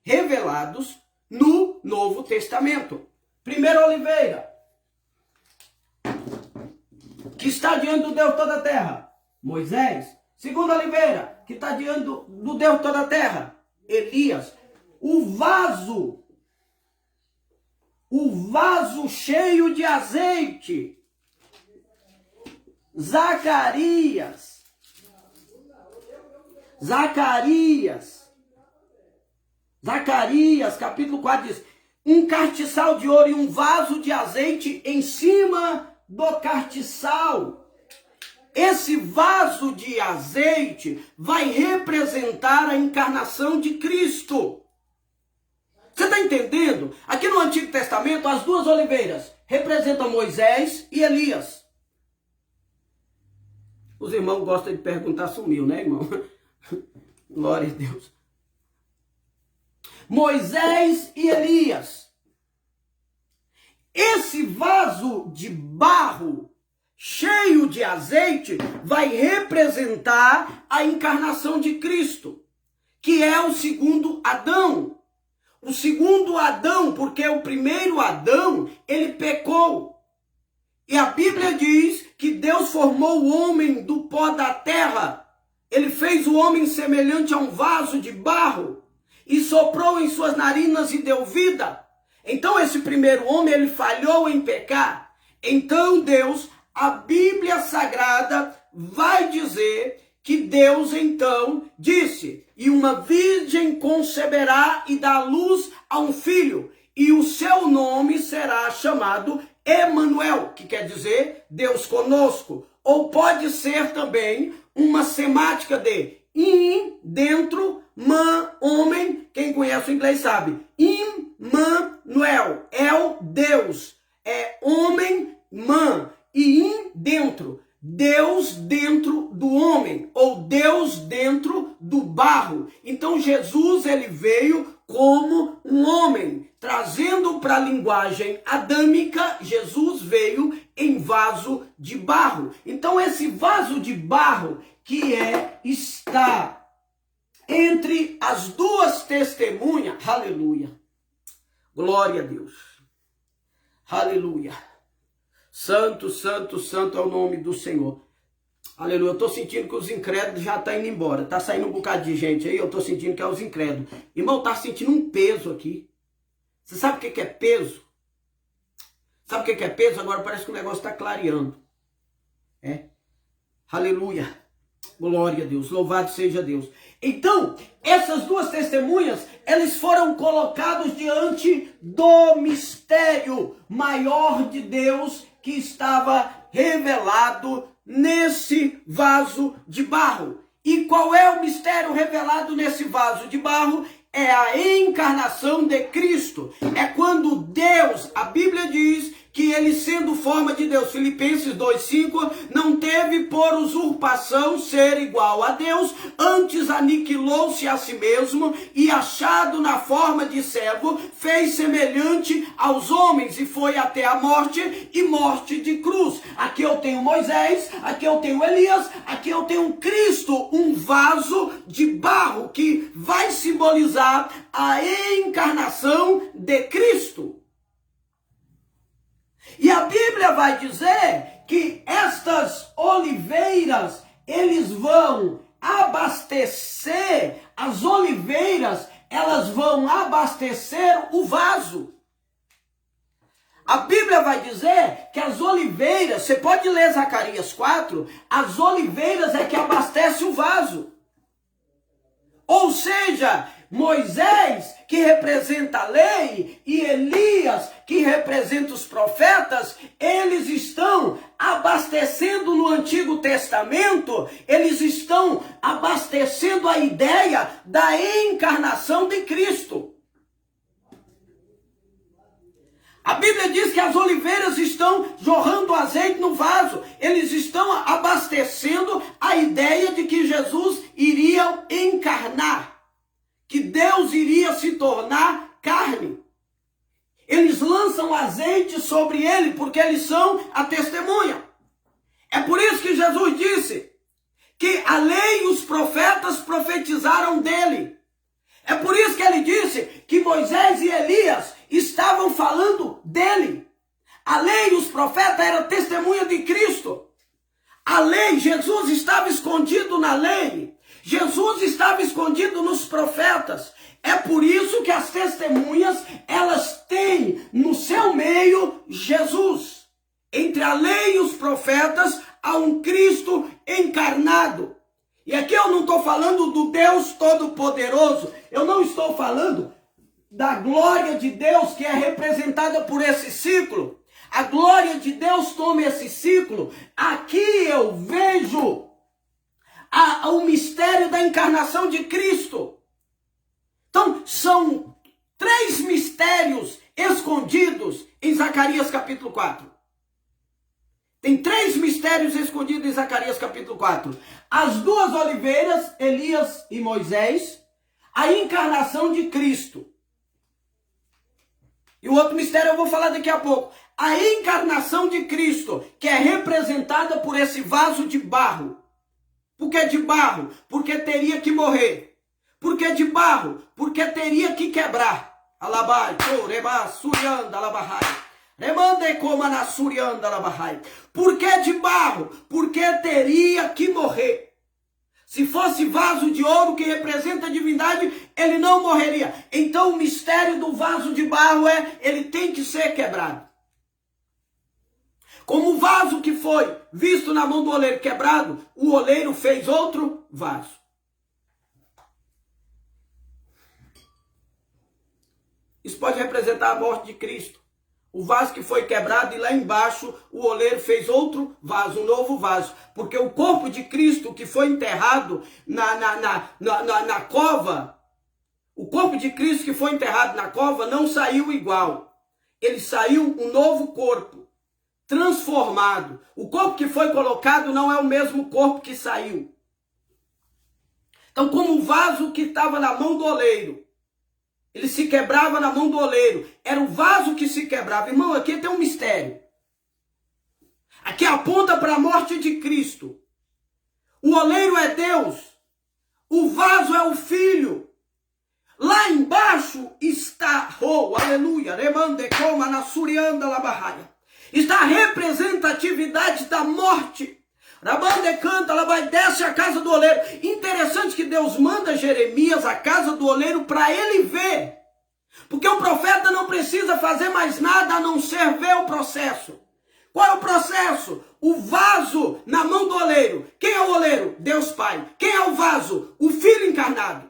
revelados no Novo Testamento. Primeira oliveira, que está diante do Deus toda a terra, Moisés. Segunda oliveira, que está diante do Deus toda a terra, Elias. O vaso cheio de azeite, Zacarias, capítulo 4 diz: um castiçal de ouro e um vaso de azeite em cima do castiçal. Esse vaso de azeite vai representar a encarnação de Cristo. Você está entendendo? Aqui no Antigo Testamento, as duas oliveiras representam Moisés e Elias. Os irmãos gostam de perguntar, sumiu, né, irmão? Glória a Deus. Moisés e Elias. Esse vaso de barro cheio de azeite vai representar a encarnação de Cristo, que é o segundo Adão. O segundo Adão, porque o primeiro Adão, ele pecou. E a Bíblia diz que Deus formou o homem do pó da terra. Ele fez o homem semelhante a um vaso de barro e soprou em suas narinas e deu vida. Então esse primeiro homem, ele falhou em pecar. Então Deus, a Bíblia Sagrada vai dizer que Deus então disse: e uma virgem conceberá e dá luz a um filho, e o seu nome será chamado Emanuel, que quer dizer Deus conosco. Ou pode ser também uma semática de in, dentro, man, homem. Quem conhece o inglês sabe. Immanuel, El, Deus. É homem, man. E in, dentro. Deus dentro do homem, ou Deus dentro do barro. Então Jesus, ele veio como um homem, trazendo para a linguagem adâmica. Jesus veio em vaso de barro. Então esse vaso de barro que está entre as duas testemunhas, aleluia, glória a Deus, aleluia. Santo, santo, santo é o nome do Senhor. Aleluia. Eu estou sentindo que os incrédulos já estão indo embora. Está saindo um bocado de gente aí. Eu estou sentindo que é os incrédulos. Irmão, está sentindo um peso aqui. Você sabe o que é peso? Sabe o que é peso? Agora parece que o negócio está clareando. Aleluia. Glória a Deus. Louvado seja Deus. Então, essas duas testemunhas, eles foram colocados diante do mistério maior de Deus que estava revelado nesse vaso de barro. E qual é o mistério revelado nesse vaso de barro? É a encarnação de Cristo. É quando Deus, a Bíblia diz que ele, sendo forma de Deus, Filipenses 2,5, não teve por usurpação ser igual a Deus, antes aniquilou-se a si mesmo e, achado na forma de servo, fez semelhante aos homens e foi até a morte, e morte de cruz. Aqui eu tenho Moisés, aqui eu tenho Elias, aqui eu tenho Cristo, um vaso de barro que vai simbolizar a encarnação de Cristo. E a Bíblia vai dizer que estas oliveiras, eles vão abastecer, as oliveiras, elas vão abastecer o vaso. A Bíblia vai dizer que as oliveiras, você pode ler Zacarias 4, as oliveiras é que abastecem o vaso. Ou seja, Moisés, que representa a lei, e Elias, que representa os profetas, eles estão abastecendo no Antigo Testamento, eles estão abastecendo a ideia da encarnação de Cristo. A Bíblia diz que as oliveiras estão jorrando azeite no vaso. Eles estão abastecendo a ideia de que Jesus iria encarnar, que Deus iria se tornar carne. Eles lançam azeite sobre ele porque eles são a testemunha. É por isso que Jesus disse que a lei e os profetas profetizaram dele. É por isso que ele disse Moisés e Elias estavam falando dele. A lei e os profetas eram testemunha de Cristo. A lei, Jesus estava escondido na lei. Jesus estava escondido nos profetas. É por isso que as testemunhas, elas têm no seu meio Jesus. Entre a lei e os profetas, há um Cristo encarnado. E aqui eu não estou falando do Deus Todo-Poderoso. Eu não estou falando da glória de Deus que é representada por esse ciclo. A glória de Deus toma esse ciclo. Aqui eu vejo o mistério da encarnação de Cristo. Então, são 3 mistérios escondidos em Zacarias capítulo 4. Tem 3 mistérios escondidos em Zacarias capítulo 4. As 2 oliveiras, Elias e Moisés, a encarnação de Cristo. E o outro mistério eu vou falar daqui a pouco. A encarnação de Cristo, que é representada por esse vaso de barro. Por que de barro? Porque teria que morrer. Por que de barro? Porque teria que quebrar. Alabai, toreba, surianda, alabahai. Remande coma na surianda, alabahai. Por que de barro? Porque teria que morrer. Se fosse vaso de ouro que representa a divindade, ele não morreria. Então o mistério do vaso de barro ele tem que ser quebrado. Como o vaso que foi visto na mão do oleiro quebrado, o oleiro fez outro vaso. Isso pode representar a morte de Cristo. O vaso que foi quebrado e lá embaixo o oleiro fez outro vaso, um novo vaso. Porque o corpo de Cristo que foi enterrado na cova, o corpo de Cristo que foi enterrado na cova não saiu igual. Ele saiu um novo corpo, transformado. O corpo que foi colocado não é o mesmo corpo que saiu. Então, como o vaso que estava na mão do oleiro, ele se quebrava na mão do oleiro. Era o vaso que se quebrava. Irmão, aqui tem um mistério. Aqui aponta para a morte de Cristo. O oleiro é Deus. O vaso é o Filho. Lá embaixo está, aleluia, remande coma na surianda labahaya. Está a representatividade da morte. Rabande canta, ela vai desce a casa do oleiro. Interessante que Deus manda Jeremias à casa do oleiro para ele ver. Porque o profeta não precisa fazer mais nada a não ser ver o processo. Qual é o processo? O vaso na mão do oleiro. Quem é o oleiro? Deus Pai. Quem é o vaso? O Filho encarnado.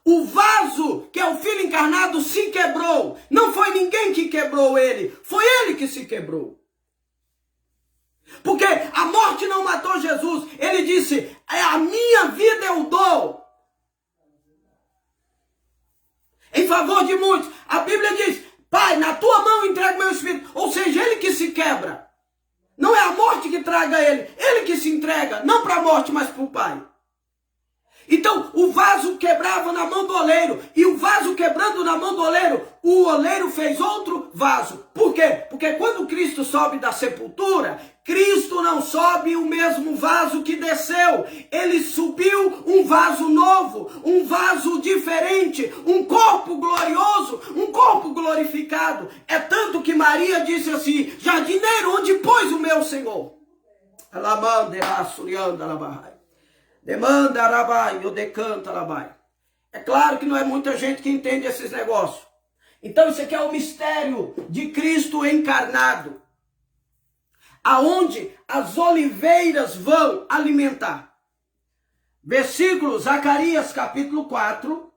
O vaso, que é o Filho encarnado, se quebrou. Não foi ninguém que quebrou ele. Foi ele que se quebrou. Porque a morte não matou Jesus. Ele disse, a minha vida eu dou em favor de muitos. A Bíblia diz, Pai, na tua mão entrego meu espírito. Ou seja, ele que se quebra. Não é a morte que traga ele. Ele que se entrega, não para a morte, mas para o Pai. Então, o vaso quebrava na mão do oleiro. E o vaso quebrando na mão do oleiro, o oleiro fez outro vaso. Por quê? Porque quando Cristo sobe da sepultura, Cristo não sobe o mesmo vaso que desceu. Ele subiu um vaso novo, um vaso diferente, um corpo glorioso, um corpo glorificado. É tanto que Maria disse assim, jardineiro, onde pôs o meu Senhor? Demanda, Arabai, eu decanta, Arabai. É claro que não é muita gente que entende esses negócios. Então isso aqui é o mistério de Cristo encarnado. Aonde as oliveiras vão alimentar. Versículo, Zacarias capítulo 4.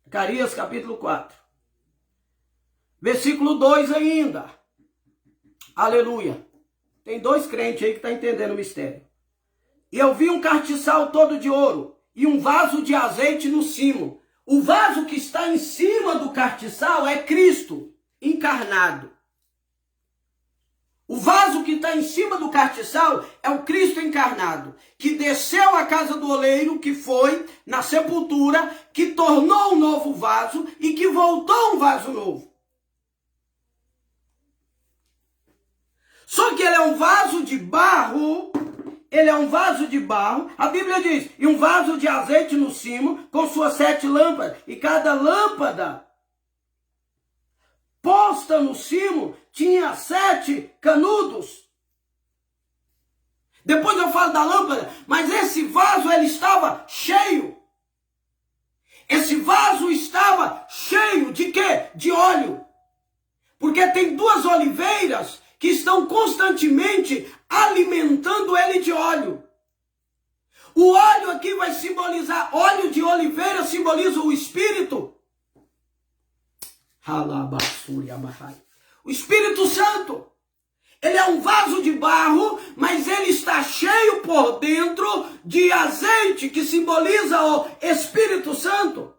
Zacarias capítulo 4. Versículo 2 ainda. Aleluia. Tem 2 crentes aí que estão entendendo o mistério. E eu vi um castiçal todo de ouro e um vaso de azeite no cimo. O vaso que está em cima do castiçal é Cristo encarnado. O vaso que está em cima do castiçal é o Cristo encarnado, que desceu à casa do oleiro, que foi na sepultura, que tornou um novo vaso e que voltou um vaso novo. Só que ele é um vaso de barro ele é um vaso de barro. A Bíblia diz, e um vaso de azeite no cimo, com suas 7 lâmpadas. E cada lâmpada posta no cimo tinha 7 canudos. Depois eu falo da lâmpada, mas esse vaso ele estava cheio. Esse vaso estava cheio de quê? De óleo. Porque tem 2 oliveiras que estão constantemente alimentando ele de óleo. O óleo aqui vai simbolizar, óleo de oliveira simboliza o Espírito. O Espírito Santo. Ele é um vaso de barro, mas ele está cheio por dentro de azeite, que simboliza o Espírito Santo.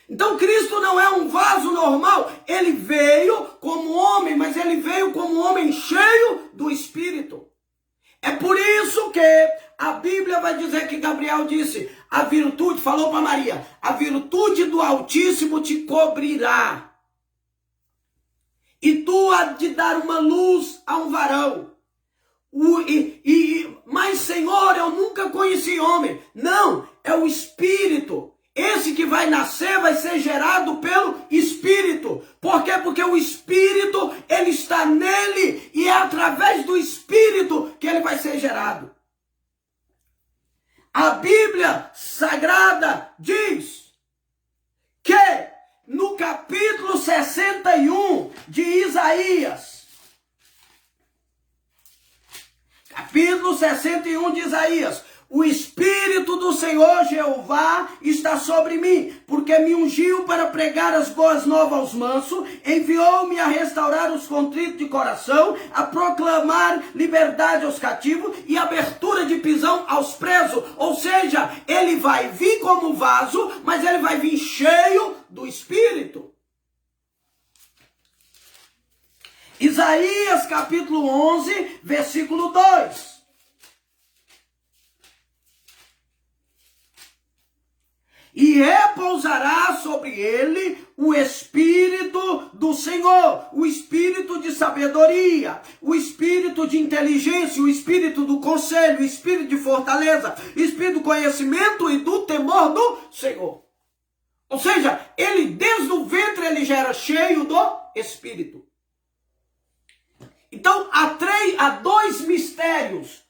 Então Cristo não é um vaso normal. Ele veio como homem, mas ele veio como homem cheio do Espírito. É por isso que a Bíblia vai dizer que Gabriel disse, a virtude, falou para Maria, a virtude do Altíssimo te cobrirá. E tu há de dar uma luz a um varão. Mas Senhor, eu nunca conheci homem. Não, é o Espírito. Esse que vai nascer vai ser gerado pelo Espírito. Por quê? Porque o Espírito, ele está nele e é através do Espírito que ele vai ser gerado. A Bíblia Sagrada diz que no capítulo 61 de Isaías, capítulo 61 de Isaías, o Espírito do Senhor Jeová está sobre mim, porque me ungiu para pregar as boas novas aos mansos, enviou-me a restaurar os contritos de coração, a proclamar liberdade aos cativos e abertura de prisão aos presos. Ou seja, ele vai vir como vaso, mas ele vai vir cheio do Espírito. Isaías capítulo 11, versículo 2. E repousará sobre ele o Espírito do Senhor, o Espírito de sabedoria, o Espírito de inteligência, o Espírito do conselho, o Espírito de fortaleza, o Espírito do conhecimento e do temor do Senhor. Ou seja, ele desde o ventre ele já era cheio do Espírito. Então, há 2 mistérios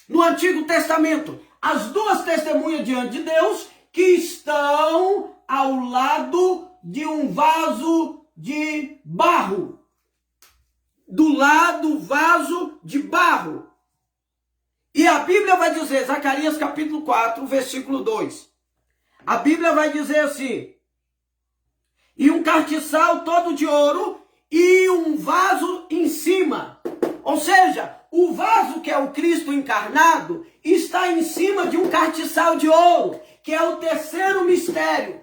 no Antigo Testamento. As 2 testemunhas diante de Deus que estão ao lado de um vaso de barro. Do lado vaso de barro. E a Bíblia vai dizer, Zacarias capítulo 4, versículo 2. A Bíblia vai dizer assim, e um castiçal todo de ouro e um vaso em cima. Ou seja, o vaso que é o Cristo encarnado está em cima de um castiçal de ouro, que é o 3º mistério.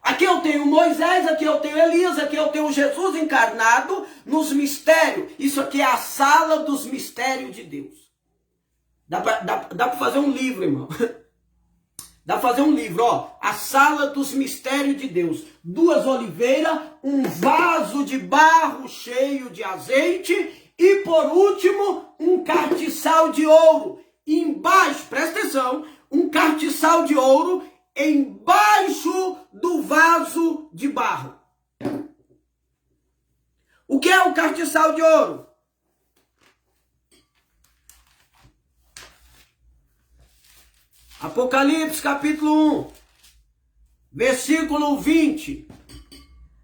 Aqui eu tenho Moisés, aqui eu tenho Elias, aqui eu tenho Jesus encarnado nos mistérios. Isso aqui é a sala dos mistérios de Deus. Dá para fazer um livro, irmão. Dá para fazer um livro, ó. A sala dos mistérios de Deus. 2 oliveiras, um vaso de barro cheio de azeite e, por último, um castiçal de ouro. Embaixo, presta atenção, um castiçal de ouro embaixo do vaso de barro. O que é o castiçal de ouro? Apocalipse capítulo 1, versículo 20.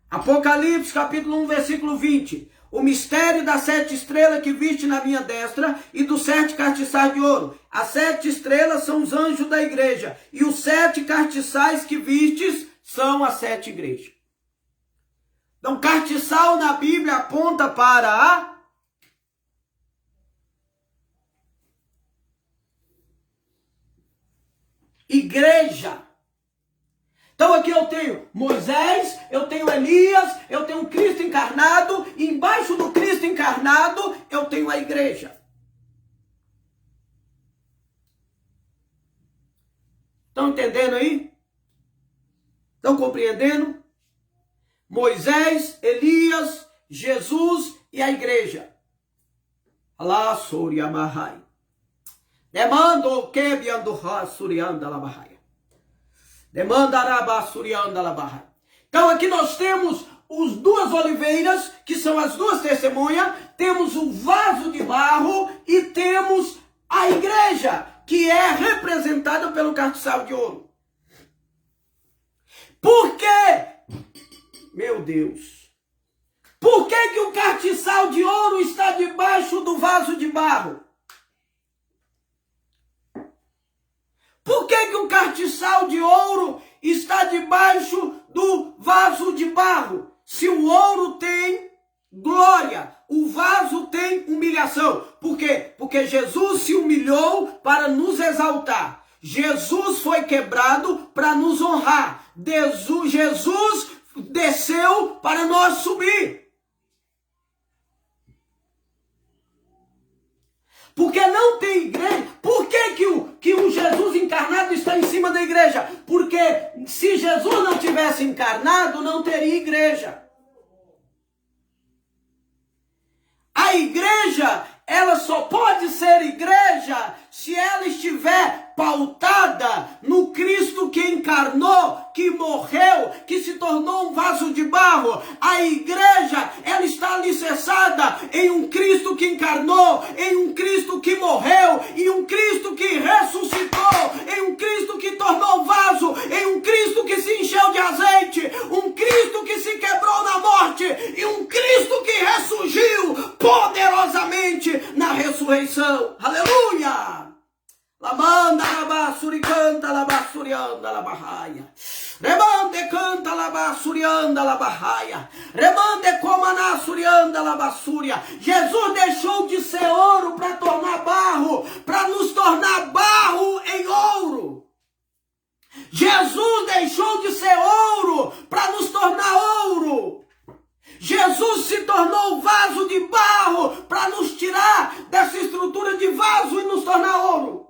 Apocalipse capítulo 1, versículo 20. O mistério das 7 estrelas que viste na minha destra e dos 7 castiçais de ouro. As 7 estrelas são os anjos da igreja. E os 7 castiçais que vistes são as 7 igrejas. Então, castiçal na Bíblia aponta para a igreja. Então aqui eu tenho Moisés, eu tenho Elias, eu tenho Cristo encarnado, e embaixo do Cristo encarnado eu tenho a igreja. Estão entendendo aí? Estão compreendendo? Moisés, Elias, Jesus e a igreja. Alá, Sori Amahai. Demando quebiando surianda la bahia. Demanda araba surianda la bahia. Então aqui nós temos as duas oliveiras, que são as duas testemunhas, temos o vaso de barro e temos a igreja, que é representada pelo castiçal de ouro. Por quê? Meu Deus. Por que que o castiçal de ouro está debaixo do vaso de barro? Por que que o castiçal de ouro está debaixo do vaso de barro? Se o ouro tem glória, o vaso tem humilhação. Por quê? Porque Jesus se humilhou para nos exaltar. Jesus foi quebrado para nos honrar. Jesus desceu para nós subir. Porque não tem igreja. Por que o Jesus encarnado está em cima da igreja? Porque se Jesus não tivesse encarnado, não teria igreja. A igreja, ela só pode ser igreja se ela estiver pautada no Cristo que encarnou, que morreu, que se tornou um vaso de barro. A igreja, ela está alicerçada em um Cristo que encarnou, em um Cristo que morreu, em um Cristo que ressuscitou, em um Cristo que tornou vaso, em um Cristo que se encheu de azeite, um Cristo que se quebrou na morte e um Cristo que ressurgiu poderosamente na ressurreição. Aleluia! Lamanda labasuri canta labasurianda labahaya. Remande canta labasurianda labahaya. Remande comana surianda labasuria. Jesus deixou de ser ouro para tornar barro, para nos tornar barro em ouro. Jesus deixou de ser ouro para nos tornar ouro. Jesus se tornou vaso de barro para nos tirar dessa estrutura de vaso e nos tornar ouro.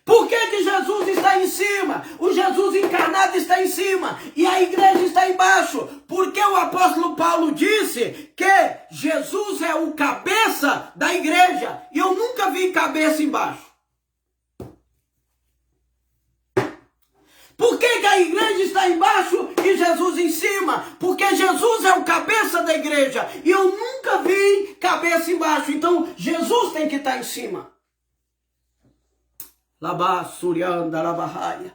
Por que Jesus está em cima? O Jesus encarnado está em cima e a igreja está embaixo. Porque o apóstolo Paulo disse que Jesus é o cabeça da igreja. E eu nunca vi cabeça embaixo. Por que a igreja está embaixo e Jesus em cima? Porque Jesus é o cabeça da igreja. E eu nunca vi cabeça embaixo. Então Jesus tem que estar em cima. Labasurianda labahaya.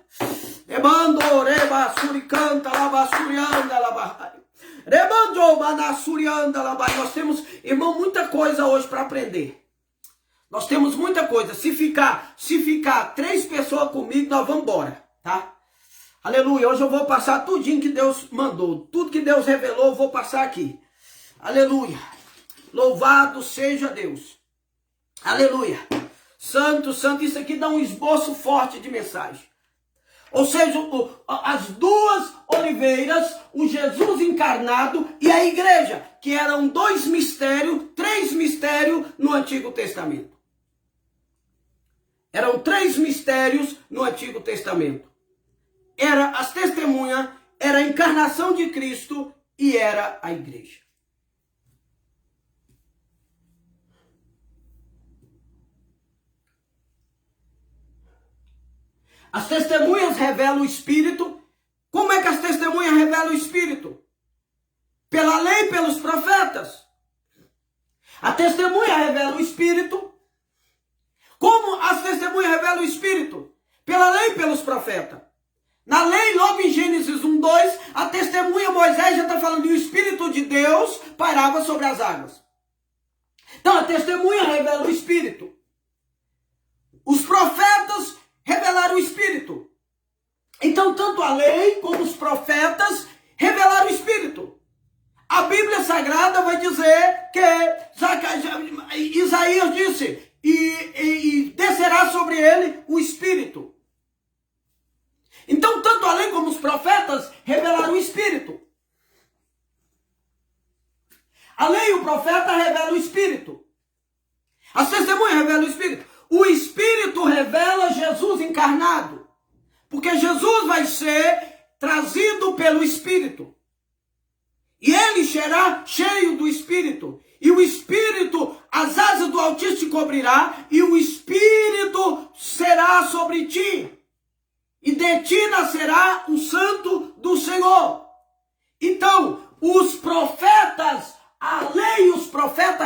Remando reba suricanta labasurianda labahaya. Remando manasurianda labahaya. Nós temos, irmão, muita coisa hoje para aprender. Nós temos muita coisa. Se ficar 3 pessoas comigo, nós vamos embora, tá? Aleluia. Hoje eu vou passar tudinho que Deus mandou. Tudo que Deus revelou, eu vou passar aqui. Aleluia. Louvado seja Deus. Aleluia. Santo, santo, isso aqui dá um esboço forte de mensagem. Ou seja, as duas oliveiras, o Jesus encarnado e a igreja, que eram 2 mistérios, 3 mistérios no Antigo Testamento. Eram 3 mistérios no Antigo Testamento. Era as testemunhas, era a encarnação de Cristo e era a igreja. As testemunhas revelam o Espírito. Como é que as testemunhas revelam o Espírito? Pela lei e pelos profetas. A testemunha revela o Espírito. Como as testemunhas revelam o Espírito? Pela lei e pelos profetas. Na lei, logo em Gênesis 1:2, a testemunha Moisés já está falando que o Espírito de Deus pairava sobre as águas. Então a testemunha revela o Espírito. Os profetas revelaram o Espírito. Então, tanto a lei como os profetas revelaram o Espírito. A Bíblia Sagrada vai dizer que Isaías disse, e descerá sobre ele o Espírito. Então, tanto a lei como os profetas revelaram o Espírito. A lei e o profeta revelam o Espírito. As testemunhas revelam o Espírito. O Espírito revela Jesus encarnado. Porque Jesus vai ser trazido pelo Espírito. E ele será cheio do Espírito. E o Espírito as asas do Altíssimo te cobrirá e o Espírito será sobre ti. E de ti nascerá o Santo do Senhor. Então, os profetas, a lei e os profetas